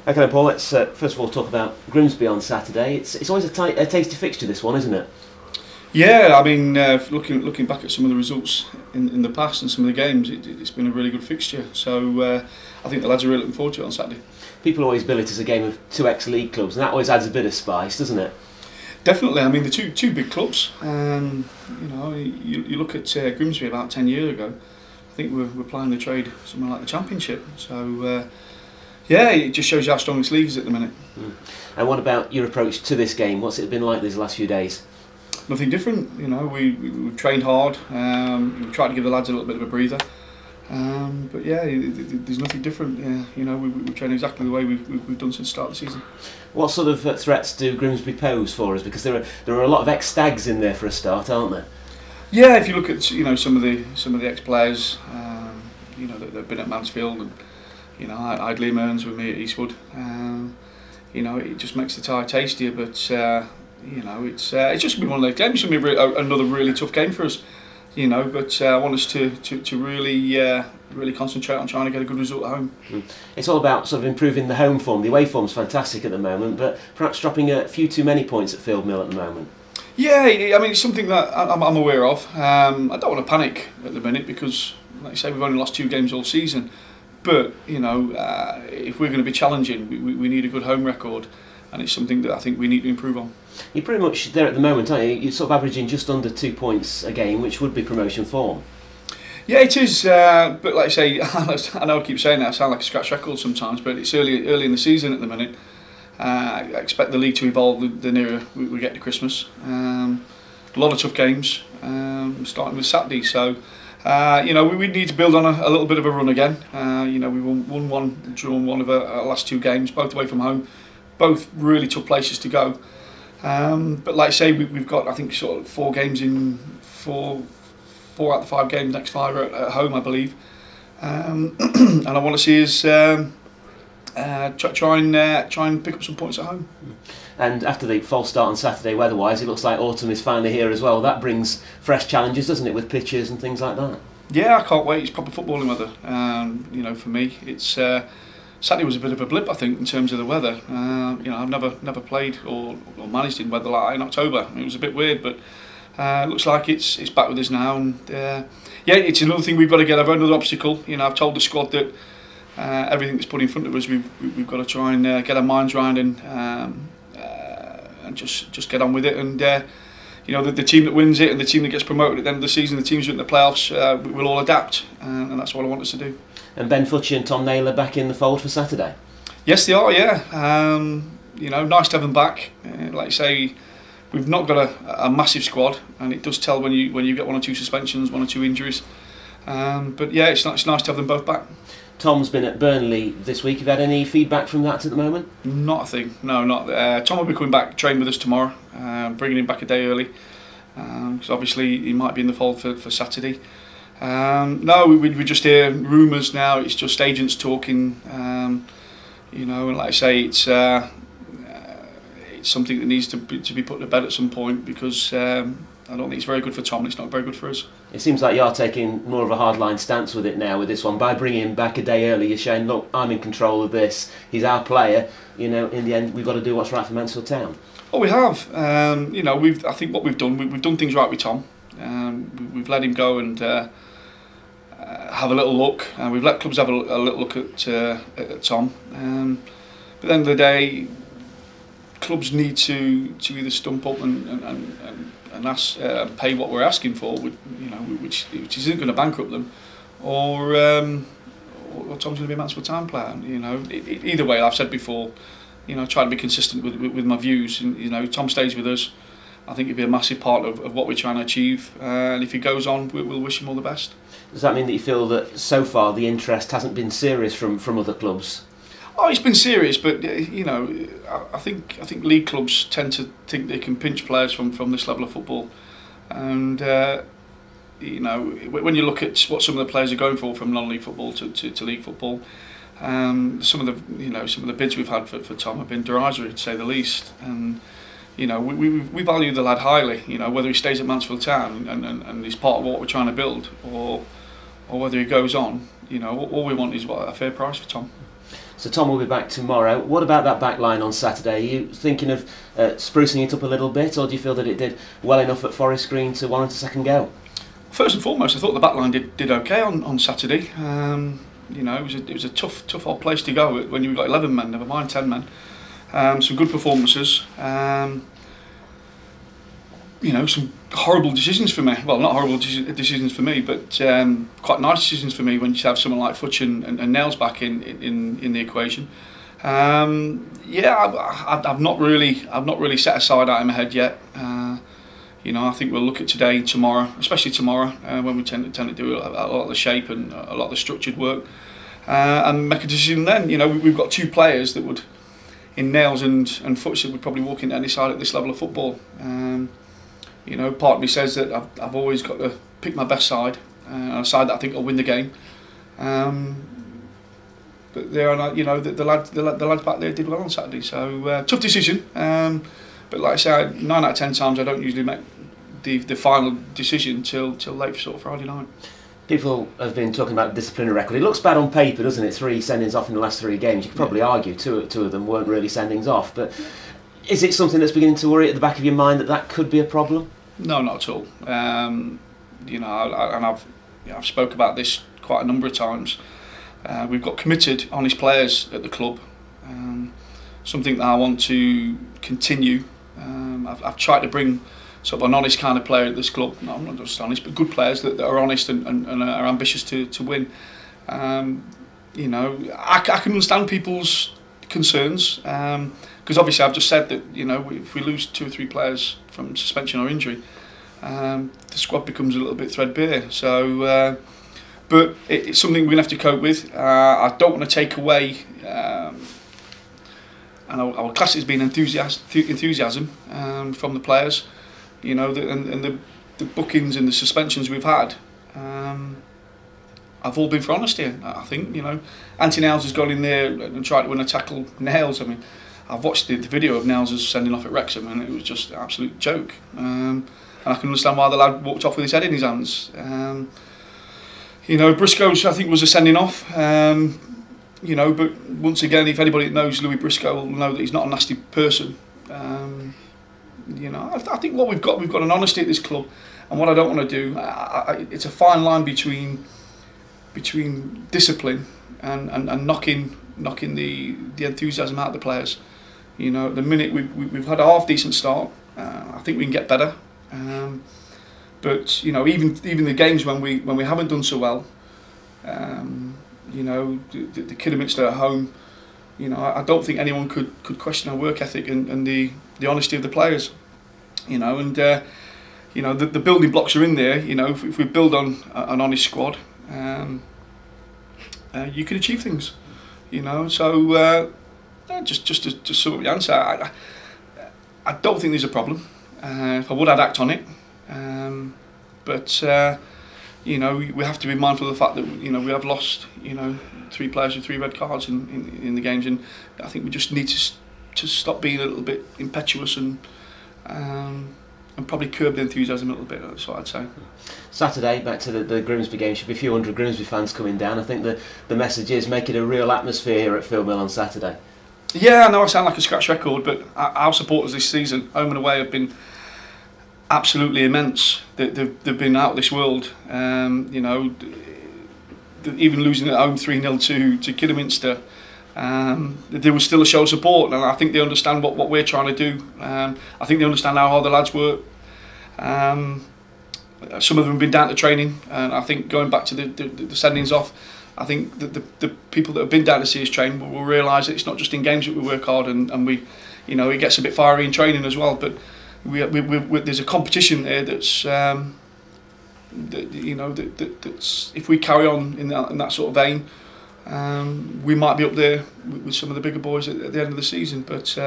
Okay, Paul, let's first of all talk about Grimsby on Saturday. It's always a tasty fixture, this one, isn't it? Yeah, I mean, looking back at some of the results in the past and some of the games, it's been a really good fixture. So I think the lads are really looking forward to it on Saturday. People always bill it as a game of two ex-league clubs, and that always adds a bit of spice, doesn't it? Definitely. I mean, the two big clubs. You look at Grimsby about 10 years ago. I think we're playing the trade somewhere like the Championship. So yeah, it just shows you how strong this league is at the minute. And what about your approach to this game? What's it been like these last few days? Nothing different. You know, we've trained hard. We've tried to give the lads a little bit of a breather. But yeah, there's nothing different. Yeah, you know, we've trained exactly the way we've done since the start of the season. What sort of threats do Grimsby pose for us? Because there are a lot of ex-stags in there for a start, aren't there? Yeah, if you look at some of the ex-players, that've been at Mansfield, and I had Liam Earns with me at Eastwood. It just makes the tie tastier. But it's just gonna be one of those games. It's gonna be another really tough game for us. But I want us to really concentrate on trying to get a good result at home. It's all about sort of improving the home form. The away form's fantastic at the moment, but perhaps dropping a few too many points at Field Mill at the moment. Yeah, I mean, it's something that I'm aware of. I don't want to panic at the minute because, like I say, we've only lost 2 games all season. But if we're going to be challenging, we need a good home record, and it's something that I think we need to improve on. You're pretty much there at the moment, aren't you? You're sort of averaging just under 2 points a game, which would be promotion form. Yeah, it is. But like I say, I know I keep saying that, I sound like a scratch record sometimes, but it's early in the season at the minute. I expect the league to evolve the nearer we get to Christmas. A lot of tough games, starting with Saturday. So, we need to build on a little bit of a run again. We won one, drawn one of our last 2 games, both away from home. Both really tough places to go. But like I say, we've got, I think, sort of 4 games in 4 out of the 5 games, next 5 are at home, I believe. And I want to see us try and pick up some points at home. And after the false start on Saturday weather-wise, it looks like autumn is finally here as well. That brings fresh challenges, doesn't it, with pitches and things like that? Yeah, I can't wait. It's proper footballing weather. For me, it's Saturday was a bit of a blip, I think, in terms of the weather. I've never played or managed in weather like that in October. It was a bit weird, but it looks like it's back with us now. And it's another thing we've got to get over, another obstacle. I've told the squad that everything that's put in front of us, we've got to try and get our minds round and just get on with it. And the team that wins it and the team that gets promoted at the end of the season, the teams who are in the playoffs, we'll all adapt, and that's what I want us to do. And Ben Futcher and Tom Naylor back in the fold for Saturday? Yes, they are, yeah. Nice to have them back. Like I say, we've not got a massive squad, and it does tell when you get 1 or 2 suspensions, 1 or 2 injuries. But yeah, it's nice to have them both back. Tom's been at Burnley this week. Have you had any feedback from that at the moment? Not a thing. No, not. Tom will be coming back, train with us tomorrow, bringing him back a day early, because obviously he might be in the fold for Saturday. No, we just hear rumours now. It's just agents talking, and like I say, it's something that needs to be put to bed at some point, because I don't think it's very good for Tom, and it's not very good for us. It seems like you're taking more of a hardline stance with it now with this one. By bringing him back a day early, you're saying, look, I'm in control of this, he's our player, in the end we've got to do what's right for Mansfield Town. Oh, we have. I think what we've done things right with Tom. We've let him go and have a little look. We've let clubs have a little look at Tom. But at the end of the day, clubs need to either stump up and ask, pay what we're asking for, which isn't going to bankrupt them, or Tom's going to be a Mansfield Town player. Either way, I've said before, try to be consistent with my views. And, Tom stays with us, I think it'd be a massive part of what we're trying to achieve. And if he goes on, we'll wish him all the best. Does that mean that you feel that so far the interest hasn't been serious from other clubs? Oh, it's been serious, but I think league clubs tend to think they can pinch players from this level of football, and when you look at what some of the players are going for from non-league football to league football, some of the bids we've had for Tom have been derisory, to say the least, and we value the lad highly. Whether he stays at Mansfield Town and he's part of what we're trying to build, or whether he goes on, all we want is a fair price for Tom. So Tom will be back tomorrow. What about that back line on Saturday? Are you thinking of sprucing it up a little bit, or do you feel that it did well enough at Forest Green to warrant a second go? First and foremost, I thought the back line did okay on Saturday. You know, it was a tough old place to go when you've got 11 men, never mind 10 men. Some good performances. You know, some horrible decisions for me. Well, not horrible decisions for me, but quite nice decisions for me when you have someone like Futcher and Nails back in the equation. Yeah, I've not really set aside out in my head yet. You know, I think we'll look at today and tomorrow, especially tomorrow, when we tend to do a lot of the shape and a lot of the structured work, and make a decision then. You know, we've got two players that would, in Nails and Futcher, would probably walk into any side at this level of football. You know, part of me says that I've always got to pick my best side, a side that I think will win the game. But there are, you know, the lads back there did well on Saturday, so tough decision. But like I say, 9 out of 10 times I don't usually make the final decision till late sort of Friday night. People have been talking about the disciplinary record. It looks bad on paper, doesn't it? 3 sendings off in the last 3 games. You could probably argue two of them weren't really sendings off. But is it something that's beginning to worry at the back of your mind that could be a problem? No, not at all. You know, I've spoke about this quite a number of times. We've got committed, honest players at the club. Something that I want to continue. I've tried to bring sort of an honest kind of player at this club. No, I'm not just honest, but good players that are honest and are ambitious to win. You know, I can understand people's concerns, because obviously I've just said that, you know, if we lose 2 or 3 players from suspension or injury, the squad becomes a little bit threadbare. So, but it's something we're going to have to cope with. I don't want to take away, and our class has been enthusiasm from the players. You know, and the bookings and the suspensions we've had, I've all been for honesty. I think, you know, Anthony Nails has gone in there and tried to win a tackle. Nails, I mean, I've watched the video of Nails sending off at Wrexham, and it was just an absolute joke. And I can understand why the lad walked off with his head in his hands. You know, Briscoe's, I think, was a sending off. You know, but once again, if anybody knows Louis Briscoe will know that he's not a nasty person. You know, I think what we've got an honesty at this club, and what I don't want to do, it's a fine line between discipline and knocking the enthusiasm out of the players. You know, at the minute we've had a half decent start. I think we can get better. But you know, even the games when we haven't done so well, you know, the Kidderminster at home, you know, I don't think anyone could question our work ethic and the honesty of the players. You know, and you know, the building blocks are in there. You know, if we build on an honest squad, you can achieve things. You know, so just to sort of the answer, I don't think there's a problem. If I would, I'd act on it. But you know, we have to be mindful of the fact that, you know, we have lost, you know, 3 players with 3 red cards in the games, and I think we just need to stop being a little bit impetuous and probably curb the enthusiasm a little bit. That's what I'd say. Saturday, back to the Grimsby game, should be a few hundred Grimsby fans coming down. I think the message is make it a real atmosphere here at Phil Mill on Saturday. Yeah, I know I sound like a scratch record, but our supporters this season, home and away, have been absolutely immense. They've been out of this world. You know, even losing at home 3-0 to Kidderminster, there was still a show of support, and I think they understand what we're trying to do. I think they understand how hard the lads work. Some of them have been down to training, and I think going back to the sendings off, I think that the people that have been down to see us train will realise that it's not just in games that we work hard, and we, you know, it gets a bit fiery in training as well. But there's a competition there that's, you know, that's, if we carry on in that sort of vein, we might be up there with some of the bigger boys at the end of the season. But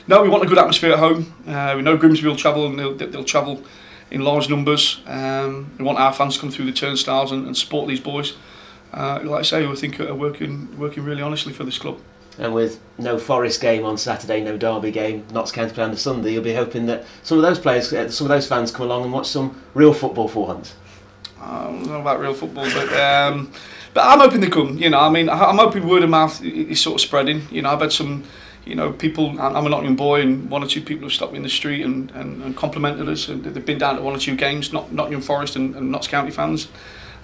no, we want a good atmosphere at home. We know Grimsby will travel, and they'll travel in large numbers. We want our fans to come through the turnstiles and support these boys. Like I say, we think are working really honestly for this club. And with no Forest game on Saturday, no Derby game, Notts County play on the Sunday, you'll be hoping that some of those players, some of those fans come along and watch some real football for once. I don't know about real football, but But I'm hoping they come. You know, I mean, I'm hoping word of mouth is sort of spreading. You know, I've had some, you know, people. I'm a Nottingham boy, and one or two people have stopped me in the street and complimented us. And they've been down to one or two games, not Nottingham Forest and Notts County fans.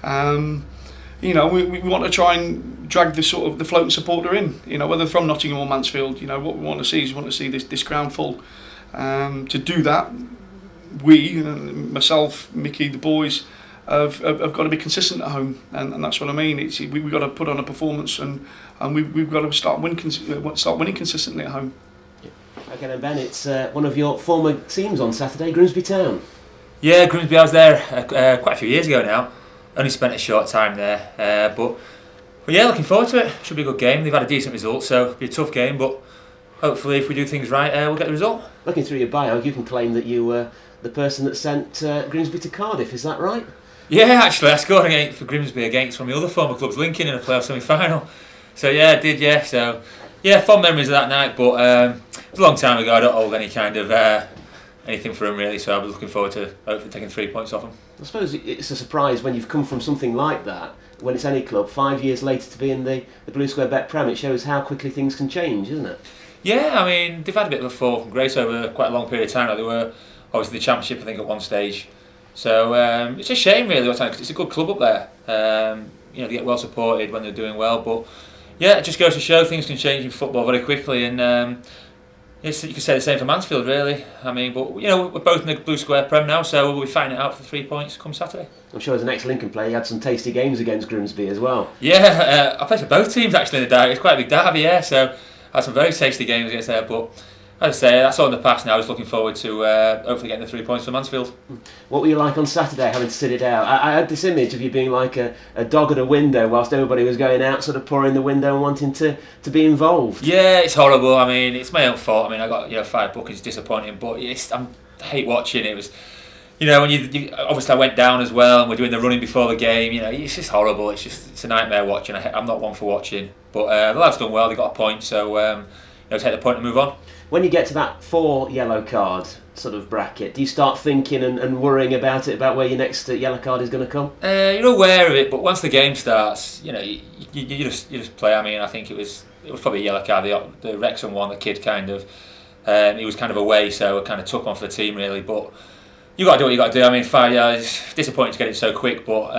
You know, we want to try and drag the sort of the floating supporter in. You know, whether from Nottingham or Mansfield. You know, what we want to see is this ground full. To do that, myself, Mickey, the boys, have got to be consistent at home, and that's what I mean. We've got to put on a performance, and we've got to start winning consistently at home. Okay, then Ben, it's one of your former teams on Saturday, Grimsby Town. Yeah, Grimsby. I was there quite a few years ago now. Only spent a short time there, but yeah, looking forward to it. Should be a good game. They've had a decent result, so it'll be a tough game, but hopefully, if we do things right, we'll get the result. Looking through your bio, you can claim that you were the person that sent Grimsby to Cardiff. Is that right? Yeah, actually, I scored for Grimsby against one of the other former clubs, Lincoln, in a playoff semi-final. So yeah, I did. Yeah, so yeah, fond memories of that night. But it's a long time ago. I don't hold any kind of anything for him really. So I was looking forward to hopefully taking 3 points off him. I suppose it's a surprise when you've come from something like that. When it's any club, 5 years later to be in the Blue Square Bet Prem, it shows how quickly things can change, isn't it? Yeah, I mean, they've had a bit of a fall from grace over quite a long period of time. They were obviously the Championship, I think, at one stage. So it's a shame, really, because it's a good club up there. You know, they get well supported when they're doing well. But yeah, it just goes to show things can change in football very quickly. And you could say the same for Mansfield, really. I mean, but you know, we're both in the Blue Square Prem now, so we'll be fighting it out for the 3 points come Saturday. I'm sure as an ex-Lincoln player, you had some tasty games against Grimsby as well. Yeah, I played for both teams actually in the derby. It's quite a big derby, yeah. So I had some very tasty games against there, but as I say, that's all in the past now. I was looking forward to hopefully getting the 3 points for Mansfield. What were you like on Saturday, having to sit it out? I had this image of you being like a dog at a window whilst everybody was going out, sort of pouring the window and wanting to be involved. Yeah, it's horrible. I mean, it's my own fault. I mean, I got 5 bookings, disappointing, but I hate watching it. It was, you know, when you obviously I went down as well, and we're doing the running before the game. You know, it's just horrible. It's a nightmare watching. I'm not one for watching, but the lads done well. They got a point, so you know, take the point and move on. When you get to that 4 yellow card sort of bracket, do you start thinking and worrying about it, about where your next yellow card is going to come? You're aware of it, but once the game starts, you know, you just play. I mean, I think it was probably a yellow card. The Wrexham one, the kid kind of, he was kind of away, so it kind of took one for the team really. But you got to do what you got to do. I mean, 5 yards, disappointing to get it so quick, but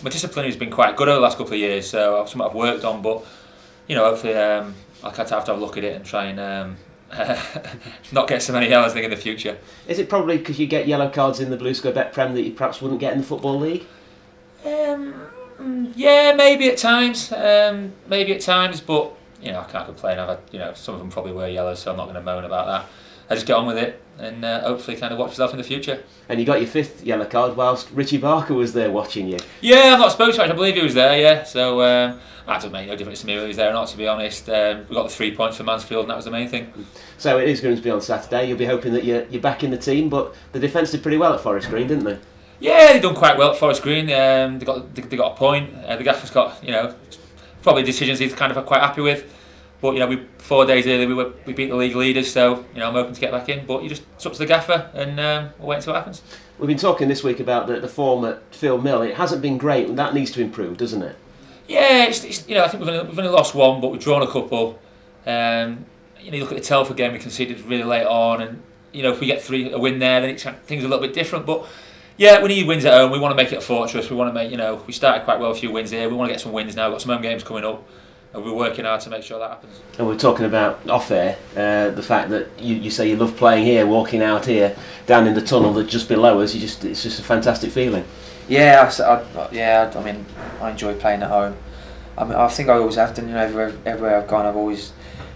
my discipline has been quite good over the last couple of years, so that's something I've worked on. But you know, hopefully, I'll have to have a look at it and try and not get so many yellows in the future. Is it probably because you get yellow cards in the Blue Square Bet Prem that you perhaps wouldn't get in the Football League? Yeah, maybe at times. But you know, I can't complain. I've had, you know, some of them probably were yellows, so I'm not going to moan about that. I just get on with it and hopefully kind of watch myself in the future. And you got your 5th yellow card whilst Richie Barker was there watching you. Yeah, I've not spoken to him. I believe he was there. Yeah, so that doesn't make no difference to me whether he was there or not. To be honest, we got the 3 points for Mansfield, and that was the main thing. So it is going to be on Saturday. You'll be hoping that you're back in the team, but the defence did pretty well at Forest Green, didn't they? Yeah, they done quite well at Forest Green. They got a point. The gaffer's got, you know, probably decisions he's kind of quite happy with. But you know, 4 days earlier we beat the league leaders, so you know, I'm hoping to get back in. But it's up to the gaffer, and we'll wait and see what happens. We've been talking this week about the form at Phil Mill. It hasn't been great, and that needs to improve, doesn't it? Yeah, it's you know, I think we've only lost one, but we've drawn a couple. You know, you look at the Telford game, we conceded really late on, and you know, if we get a win there, then things are a little bit different. But yeah, we need wins at home. We want to make it a fortress. We want to make, you know, we started quite well, a few wins here. We want to get some wins now. We've got some home games coming up, and we're working hard to make sure that happens. And we're talking about off air, the fact that you say you love playing here, walking out here, down in the tunnel that's just below us. It's just a fantastic feeling. Yeah, I mean, I enjoy playing at home. I mean, I think I always have done. You know, everywhere I've gone, I've always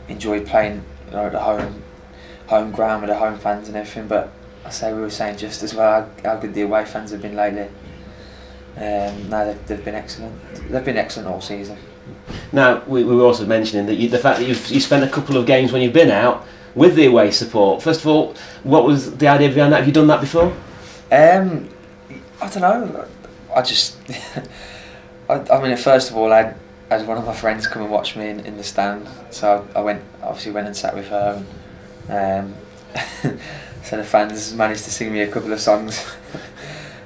enjoyed playing, you know, at the home ground with the home fans and everything. But I say, we were saying just as well how good the away fans have been lately. No, they've been excellent. They've been excellent all season. Now, we were also mentioning that the fact that you spent a couple of games when you've been out with the away support. First of all, what was the idea behind that? Have you done that before? I don't know. I just, I mean, first of all, I had one of my friends come and watch me in the stand, so I went and sat with her. And, so the fans managed to sing me a couple of songs.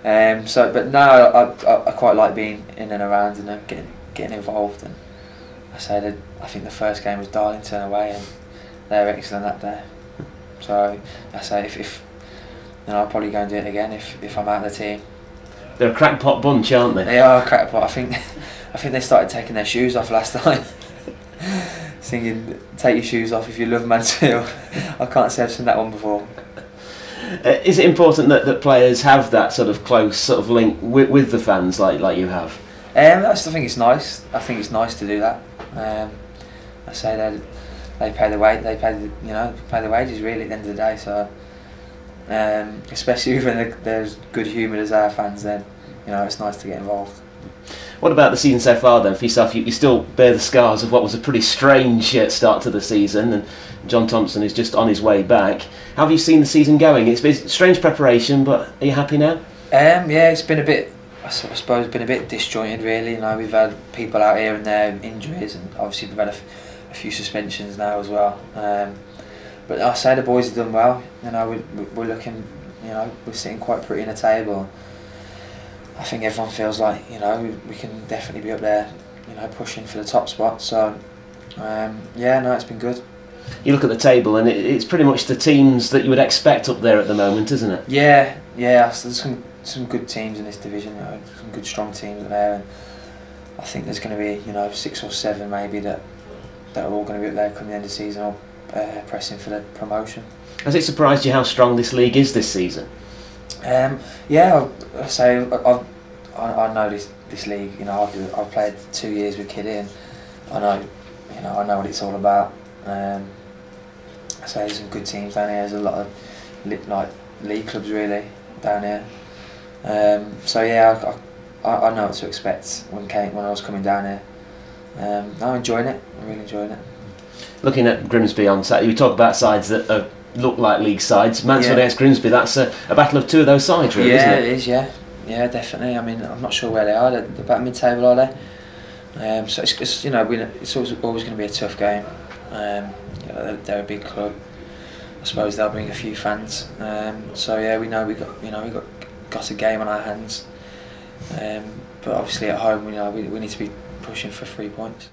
But now I quite like being in and around and getting involved. And I think the first game was Darlington away, and they were excellent that day. So I say if I'll probably go and do it again if I'm out of the team. They're a crackpot bunch, aren't they? They are a crackpot. I think they started taking their shoes off last night. Singing "Take your shoes off if you love Mansfield." I can't say I've seen that one before. Is it important that players have that sort of close sort of link with the fans like you have? I still think it's nice. I think it's nice to do that. I say that they pay the pay the wages really at the end of the day. So especially when there's good humour as our fans, then it's nice to get involved. What about the season so far then for yourself? You still bear the scars of what was a pretty strange start to the season, and John Thompson is just on his way back. How have you seen the season going? It's been strange preparation, but are you happy now? Yeah, it's been a bit, I suppose, been a bit disjointed really. We've had people out here and there, injuries, and obviously we've had a few suspensions now as well. But I say the boys have done well. We're looking, we're sitting quite pretty in the table. I think everyone feels like we can definitely be up there, pushing for the top spot. So it's been good. You look at the table and it's pretty much the teams that you would expect up there at the moment, isn't it? Yeah. There's some good teams in this division. Some good strong teams there, and I think there's going to be 6 or 7 maybe that are all going to be up there come the end of the season, all pressing for the promotion. Has it surprised you how strong this league is this season? I say I know this league. I've played 2 years with Kiddie, and I know what it's all about. I say there's some good teams down here. There's a lot of league clubs really down here. I know what to expect when I was coming down here. I'm enjoying it. I'm really enjoying it. Looking at Grimsby on Saturday, we talk about sides that look like league sides. Mansfield against Grimsby, that's a battle of 2 of those sides, really, isn't it? Yeah, it is. Yeah, definitely. I mean, I'm not sure where they are. They're about mid-table, are they? So it's it's always going to be a tough game. They're a big club. I suppose they'll bring a few fans. We know we got a game on our hands. But obviously at home, we need to be pushing for 3 points.